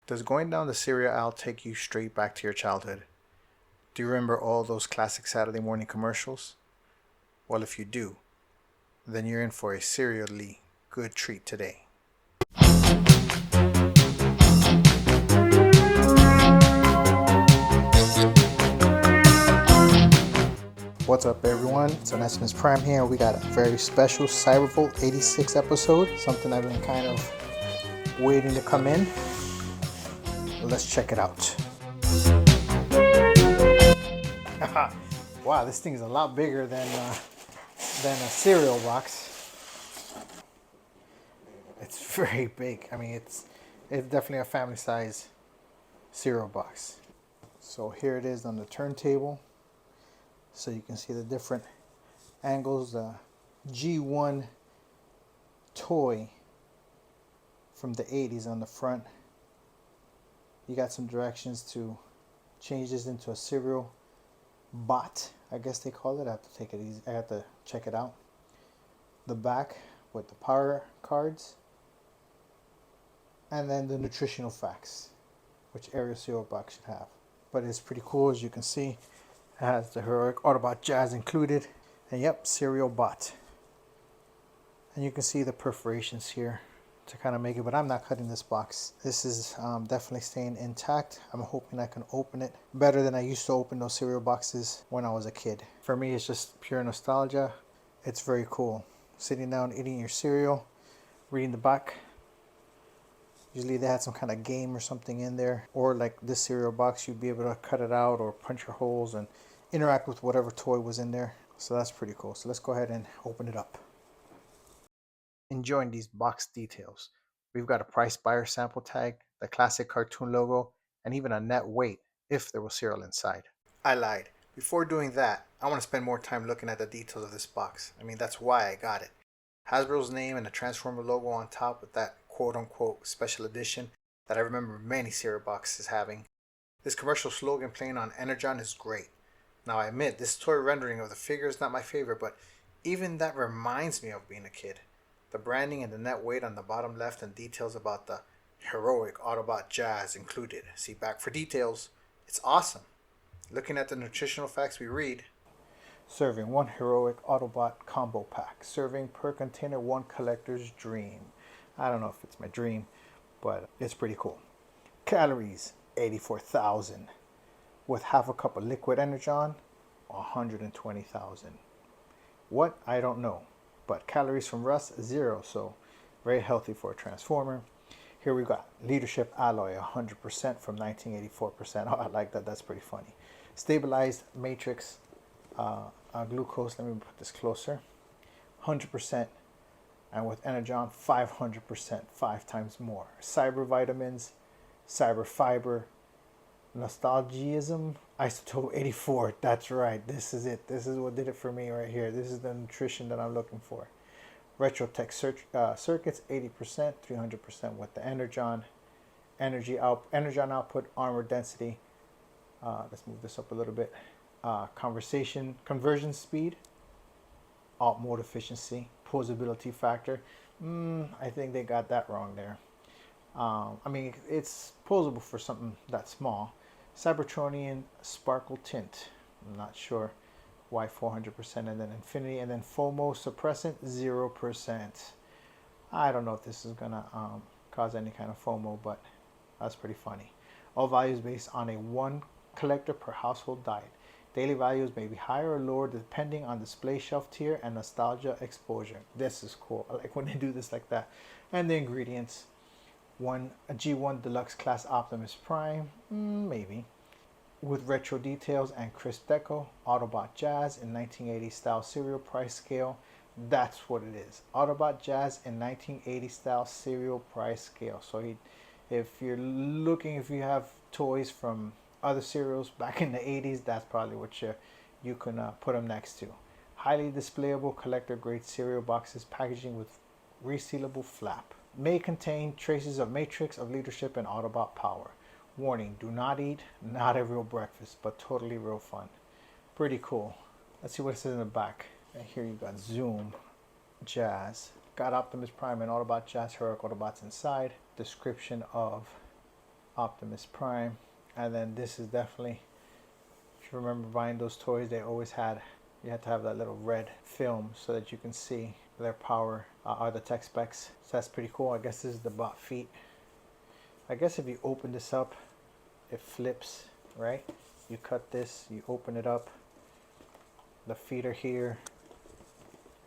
Does going down the cereal aisle take you straight back to your childhood? Do you remember all those classic Saturday morning commercials? Well, if you do, then you're in for a serially good treat today. What's up, everyone? It's Optimus Prime here, and we got a very special CyberVault 86 episode, something I've been kind of waiting to come in. Let's check it out. Wow, this thing is a lot bigger than a cereal box. It's very big. I mean, it's definitely a family size cereal box. So here it is on the turntable. So you can see the different angles. The G1 toy from the 80s on the front. You got some directions to change this into a cereal bot, I guess they call it. I have to take it easy. I have to check it out. The back with the power cards, and then the nutritional facts, which every cereal box should have. But it's pretty cool, as you can see. It has the heroic Autobot Jazz included, and yep, cereal bot. And you can see the perforations here to kind of make it, but I'm not cutting this box. This is definitely staying intact. I'm hoping I can open it better than I used to open those cereal boxes when I was a kid. For me, it's just pure nostalgia. It's very cool. Sitting down, eating your cereal, reading the back. Usually they had some kind of game or something in there, or like this cereal box, you'd be able to cut it out or punch your holes and interact with whatever toy was in there. So that's pretty cool. So let's go ahead and open it up. Enjoying these box details. We've got a price buyer sample tag, the classic cartoon logo, and even a net weight if there was cereal inside. I lied. Before doing that, I want to spend more time looking at the details of this box. I mean, that's why I got it. Hasbro's name and the Transformer logo on top with that quote-unquote special edition that I remember many cereal boxes having. This commercial slogan playing on Energon is great. Now I admit, this toy rendering of the figure is not my favorite, but even that reminds me of being a kid. The branding and the net weight on the bottom left and details about the heroic Autobot Jazz included. See back for details. It's awesome. Looking at the nutritional facts we read. Serving one heroic Autobot combo pack. Serving per container, one collector's dream. I don't know if it's my dream, but it's pretty cool. Calories, 84,000. With half a cup of liquid energon, 120,000. What? I don't know. But calories from rust, 0, so very healthy for a Transformer. Here we got leadership alloy, 100% from 1984%. Oh, I like that. That's pretty funny. Stabilized matrix glucose. Let me put this closer. 100%, and with energon, 500%, 5 times more. Cyber vitamins, cyber fiber, nostalgism, isotope 84. That's right. This is it. This is what did it for me right here. This is the nutrition that I'm looking for. Retrotech circuits, 80%, 300% with the energon. Energon output, armor density. Let's move this up a little bit. Conversion speed, alt mode efficiency, posability factor. I think they got that wrong there. I mean, it's posable for something that small. Cybertronian sparkle tint. I'm not sure why 400%, and then infinity, and then FOMO suppressant 0%. I don't know if this is gonna cause any kind of FOMO, but that's pretty funny. All values based on a 1 collector per household diet. Daily values may be higher or lower depending on display shelf tier and nostalgia exposure. This is cool. I like when they do this like that. And the ingredients. A G1 Deluxe Class Optimus Prime, maybe. With retro details and crisp deco, Autobot Jazz in 1980 style cereal price scale. That's what it is. Autobot Jazz in 1980 style cereal price scale. So if you have toys from other cereals back in the 80s, that's probably what you can put them next to. Highly displayable collector grade cereal boxes, packaging with resealable flap. May contain traces of matrix of leadership and Autobot power. Warning, do not eat, not a real breakfast, but totally real fun. Pretty cool. Let's see what it says in the back. And here you got Zoom, Jazz. Got Optimus Prime and Autobot Jazz, heroic Autobots inside. Description of Optimus Prime. And then this is definitely, if you remember buying those toys, they always had, you had to have that little red film so that you can see their power or the tech specs. So that's pretty cool. I guess this is the bot feet. I guess if you open this up, it flips, right? You cut this, you open it up, the feet are here.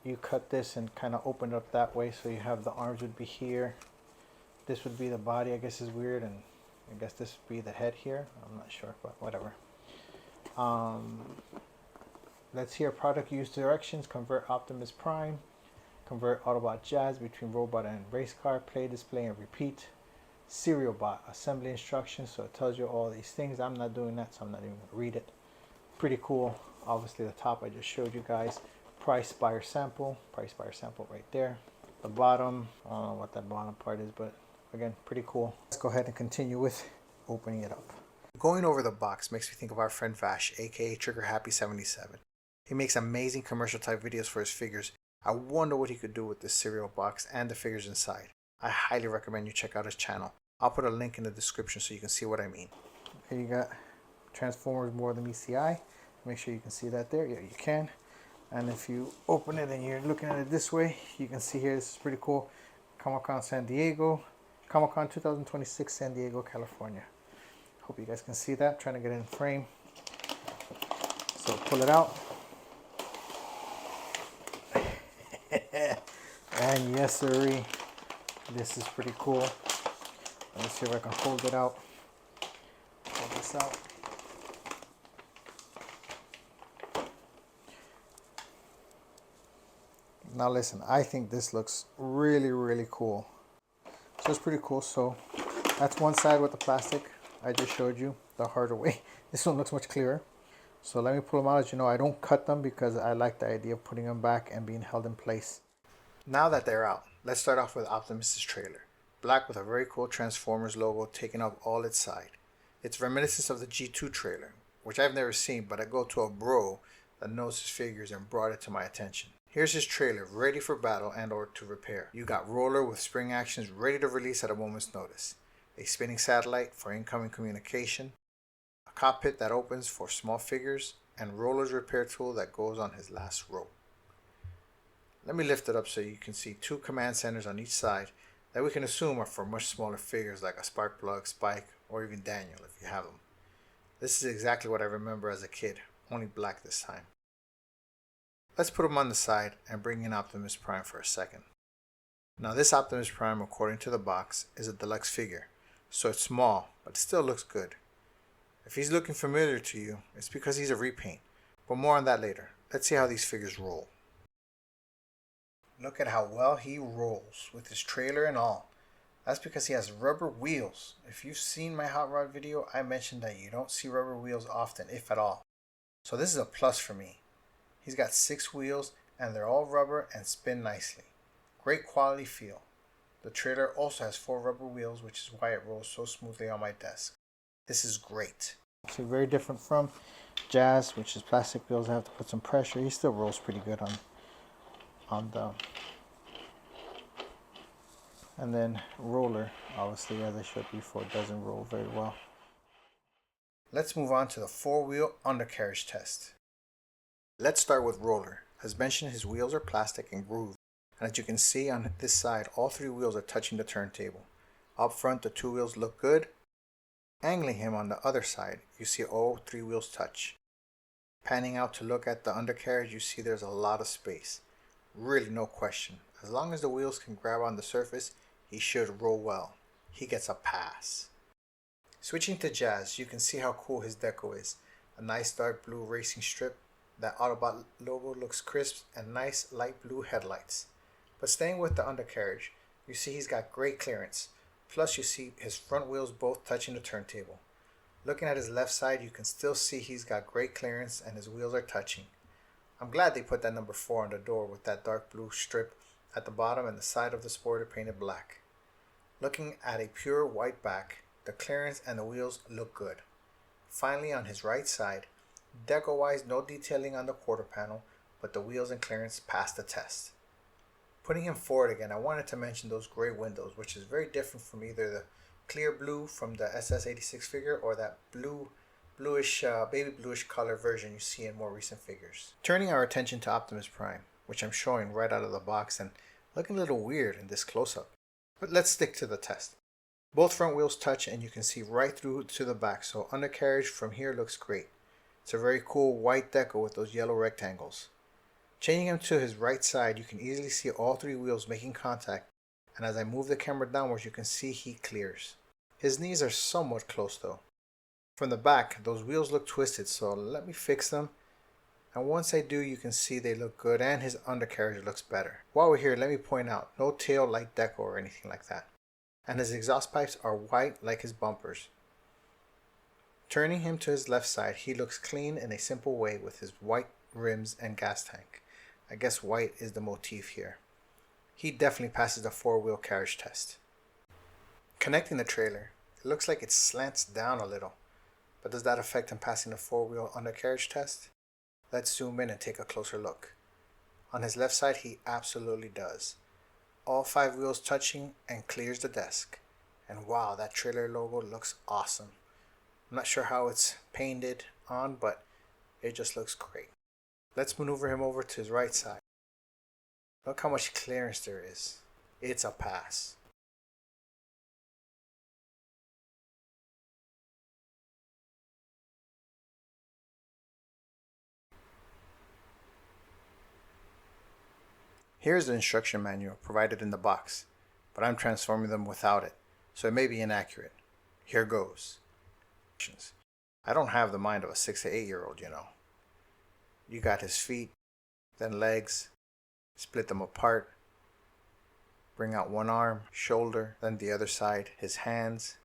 You cut this and kind of open it up that way, so you have the arms would be here. This would be the body. I guess is weird, and I guess this would be the head here. I'm not sure, but whatever. Let's hear product use directions. Convert Optimus Prime. Convert Autobot Jazz between robot and race car. Play, display, and repeat. Serial bot assembly instructions. So it tells you all these things. I'm not doing that, so I'm not even going to read it. Pretty cool. Obviously, the top I just showed you guys. Price buyer sample right there. The bottom, I don't know what that bottom part is, but again, pretty cool. Let's go ahead and continue with opening it up. Going over the box makes me think of our friend Vash, aka Trigger Happy 77. He makes amazing commercial type videos for his figures. I wonder what he could do with this cereal box and the figures inside. I highly recommend you check out his channel. I'll put a link in the description so you can see what I mean. Here you got Transformers More Than Meets the Eye. Make sure you can see that there. Yeah, you can. And if you open it and you're looking at it this way, you can see here, this is pretty cool. Comic-Con San Diego, Comic-Con 2026, San Diego, California. Hope you guys can see that. I'm trying to get it in frame. So pull it out. And yes, sirree, this is pretty cool. Let me see if I can hold it out. Pull this out. Now listen, I think this looks really, really cool. So it's pretty cool. So that's one side with the plastic I just showed you, the harder way. This one looks much clearer. So let me pull them out. As you know, I don't cut them because I like the idea of putting them back and being held in place. Now that they're out, let's start off with Optimus's trailer. Black with a very cool Transformers logo taking up all its side. It's reminiscent of the G2 trailer, which I've never seen, but I go to a bro that knows his figures and brought it to my attention. Here's his trailer, ready for battle and or to repair. You got Roller with spring actions ready to release at a moment's notice. A spinning satellite for incoming communication. A cockpit that opens for small figures. And Roller's repair tool that goes on his last rope. Let me lift it up so you can see two command centers on each side that we can assume are for much smaller figures like a Sparkplug, Spike, or even Daniel if you have them. This is exactly what I remember as a kid, only black this time. Let's put him on the side and bring in Optimus Prime for a second. Now this Optimus Prime, according to the box, is a deluxe figure, so it's small, but it still looks good. If he's looking familiar to you, it's because he's a repaint, but more on that later. Let's see how these figures roll. Look at how well he rolls with his trailer and all. That's because he has rubber wheels. If you've seen my hot rod video, I mentioned that you don't see rubber wheels often, if at all. So this is a plus for me. He's got 6 wheels and they're all rubber and spin nicely. Great quality feel. The trailer also has 4 rubber wheels, which is why it rolls so smoothly on my desk. This is great. So very different from Jazz, which is plastic wheels. I have to put some pressure. He still rolls pretty good on the. And then Roller, obviously, as I showed before, doesn't roll very well. Let's move on to the 4-wheel undercarriage test. Let's start with Roller. As mentioned, his wheels are plastic and grooved, and as you can see on this side, all 3 wheels are touching the turntable. Up front, the 2 wheels look good. Angling him on the other side, you see all 3 wheels touch. Panning out to look at the undercarriage, you see there's a lot of space. Really no question. As long as the wheels can grab on the surface, he should roll well. He gets a pass. Switching to Jazz, you can see how cool his deco is. A nice dark blue racing strip. That Autobot logo looks crisp and nice light blue headlights. But staying with the undercarriage, you see he's got great clearance. Plus you see his front wheels both touching the turntable. Looking at his left side, you can still see he's got great clearance and his wheels are touching. I'm glad they put that number 4 on the door with that dark blue strip at the bottom and the side of the spoiler painted black. Looking at a pure white back, the clearance and the wheels look good. Finally, on his right side, deco wise no detailing on the quarter panel, but the wheels and clearance passed the test. Putting him forward again, I wanted to mention those gray windows, which is very different from either the clear blue from the SS86 figure or that bluish, baby bluish color version you see in more recent figures. Turning our attention to Optimus Prime, which I'm showing right out of the box and looking a little weird in this close-up. But let's stick to the test. Both front wheels touch and you can see right through to the back, so undercarriage from here looks great. It's a very cool white decal with those yellow rectangles. Changing him to his right side, you can easily see all three wheels making contact, and as I move the camera downwards you can see he clears. His knees are somewhat close though. From the back, those wheels look twisted, so let me fix them. And once I do, you can see they look good and his undercarriage looks better. While we're here, let me point out, no tail light decal or anything like that. And his exhaust pipes are white like his bumpers. Turning him to his left side, he looks clean in a simple way with his white rims and gas tank. I guess white is the motif here. He definitely passes the 4-wheel carriage test. Connecting the trailer, it looks like it slants down a little. But does that affect him passing the 4-wheel undercarriage test? Let's zoom in and take a closer look. On his left side, he absolutely does. All 5 wheels touching and clears the desk. And wow, that trailer logo looks awesome. I'm not sure how it's painted on, but it just looks great. Let's maneuver him over to his right side. Look how much clearance there is. It's a pass. Here's the instruction manual provided in the box, but I'm transforming them without it, so it may be inaccurate. Here goes. I don't have the mind of a 6 to 8-year-old, you know. You got his feet, then legs, split them apart, bring out one arm, shoulder, then the other side, his hands,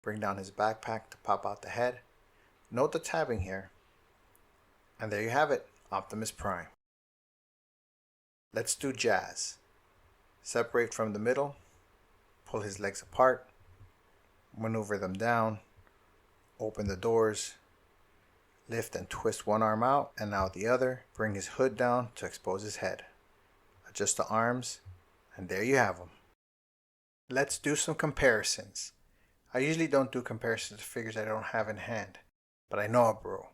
bring down his backpack to pop out the head. Note the tabbing here. And there you have it, Optimus Prime. Let's do jazz. Separate from the middle, pull his legs apart, maneuver them down, open the doors, lift and twist one arm out and now the other, bring his hood down to expose his head. Adjust the arms, and there you have him. Let's do some comparisons. I usually don't do comparisons to figures I don't have in hand, but I know a bro.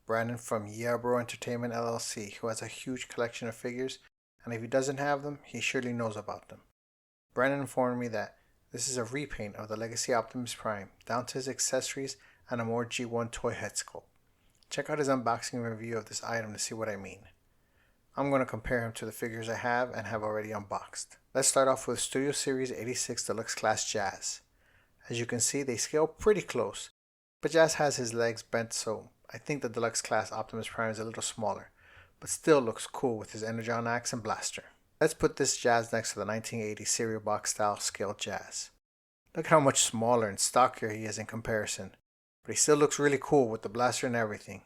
Brandon from Yeah Bro Entertainment LLC, who has a huge collection of figures, and if he doesn't have them, he surely knows about them. Brandon informed me that this is a repaint of the Legacy Optimus Prime, down to his accessories and a more G1 toy head sculpt. Check out his unboxing review of this item to see what I mean. I'm going to compare him to the figures I have and have already unboxed. Let's start off with Studio Series 86 Deluxe Class Jazz. As you can see, they scale pretty close, but Jazz has his legs bent, so I think the Deluxe Class Optimus Prime is a little smaller, but still looks cool with his Energon axe and blaster. Let's put this Jazz next to the 1980 cereal box style scaled Jazz. Look at how much smaller and stockier he is in comparison, but he still looks really cool with the blaster and everything.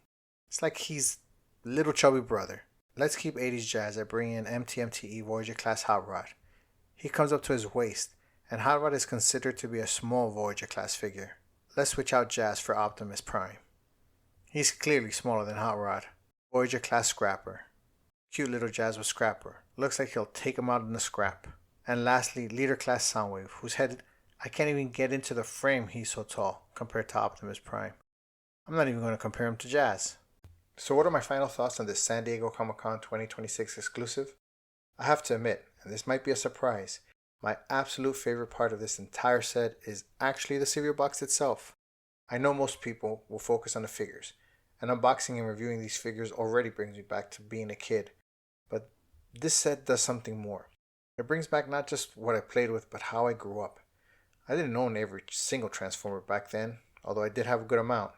It's like he's little chubby brother. Let's keep 80s Jazz by bringing in MTMTE Voyager Class Hot Rod. He comes up to his waist, and Hot Rod is considered to be a small Voyager Class figure. Let's switch out Jazz for Optimus Prime. He's clearly smaller than Hot Rod. Voyager Class Scrapper. Cute little Jazz with Scrapper. Looks like he'll take him out in the scrap. And lastly, Leader Class Soundwave, whose head I can't even get into the frame, he's so tall compared to Optimus Prime. I'm not even going to compare him to Jazz. So what are my final thoughts on this San Diego Comic-Con 2026 exclusive? I have to admit, and this might be a surprise, my absolute favorite part of this entire set is actually the cereal box itself. I know most people will focus on the figures, and unboxing and reviewing these figures already brings me back to being a kid, but this set does something more. It brings back not just what I played with, but how I grew up. I didn't own every single Transformer back then, although I did have a good amount,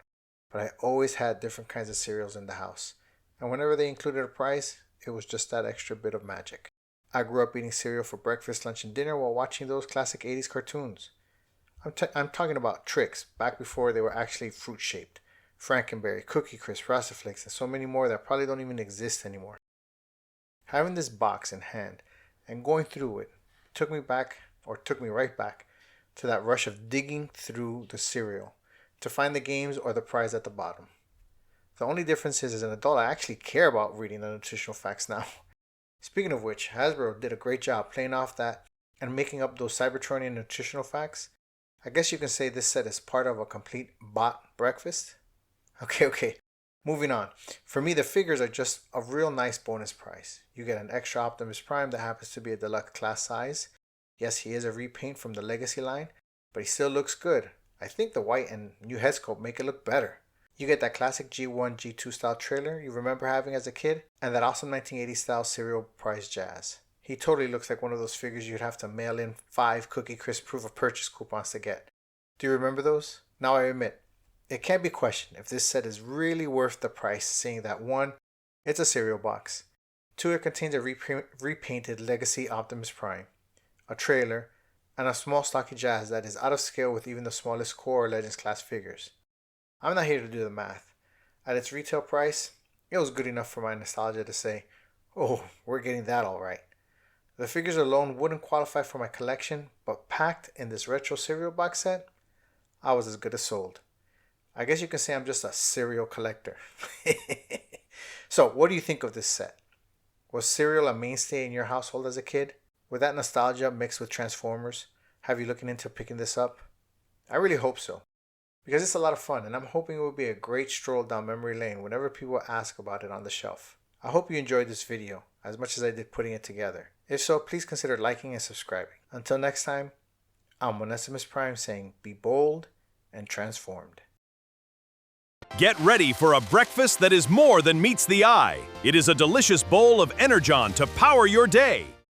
but I always had different kinds of cereals in the house, and whenever they included a prize, it was just that extra bit of magic. I grew up eating cereal for breakfast, lunch, and dinner while watching those classic 80s cartoons. I'm talking about Trix, back before they were actually fruit-shaped, Frankenberry, Cookie Crisp, Frosted-Flakes, and so many more that probably don't even exist anymore. Having this box in hand and going through it took me right back to that rush of digging through the cereal to find the games or the prize at the bottom. The only difference is, as an adult, I actually care about reading the nutritional facts now. Speaking of which, Hasbro did a great job playing off that and making up those Cybertronian nutritional facts, I guess you can say this set is part of a complete bot breakfast. Okay. Moving on. For me, the figures are just a real nice bonus price. You get an extra Optimus Prime that happens to be a deluxe class size. Yes, he is a repaint from the Legacy line, but he still looks good. I think the white and new head sculpt make it look better. You get that classic G1, G2 style trailer you remember having as a kid, and that awesome 1980s style cereal prize Jazz. He totally looks like one of those figures you'd have to mail in 5 Cookie Crisp proof of purchase coupons to get. Do you remember those? Now I admit, it can't be questioned if this set is really worth the price, seeing that 1, it's a cereal box, 2, it contains a repainted Legacy Optimus Prime, a trailer, and a small stocky Jazz that is out of scale with even the smallest core or Legends class figures. I'm not here to do the math. At its retail price, it was good enough for my nostalgia to say, oh, we're getting that alright. The figures alone wouldn't qualify for my collection, but packed in this retro cereal box set, I was as good as sold. I guess you can say I'm just a cereal collector. So, what do you think of this set? Was cereal a mainstay in your household as a kid? With that nostalgia mixed with Transformers, have you looking into picking this up? I really hope so, because it's a lot of fun, and I'm hoping it will be a great stroll down memory lane whenever people ask about it on the shelf. I hope you enjoyed this video as much as I did putting it together. If so, please consider liking and subscribing. Until next time, I'm Optimus Prime saying be bold and transformed. Get ready for a breakfast that is more than meets the eye. It is a delicious bowl of Energon to power your day.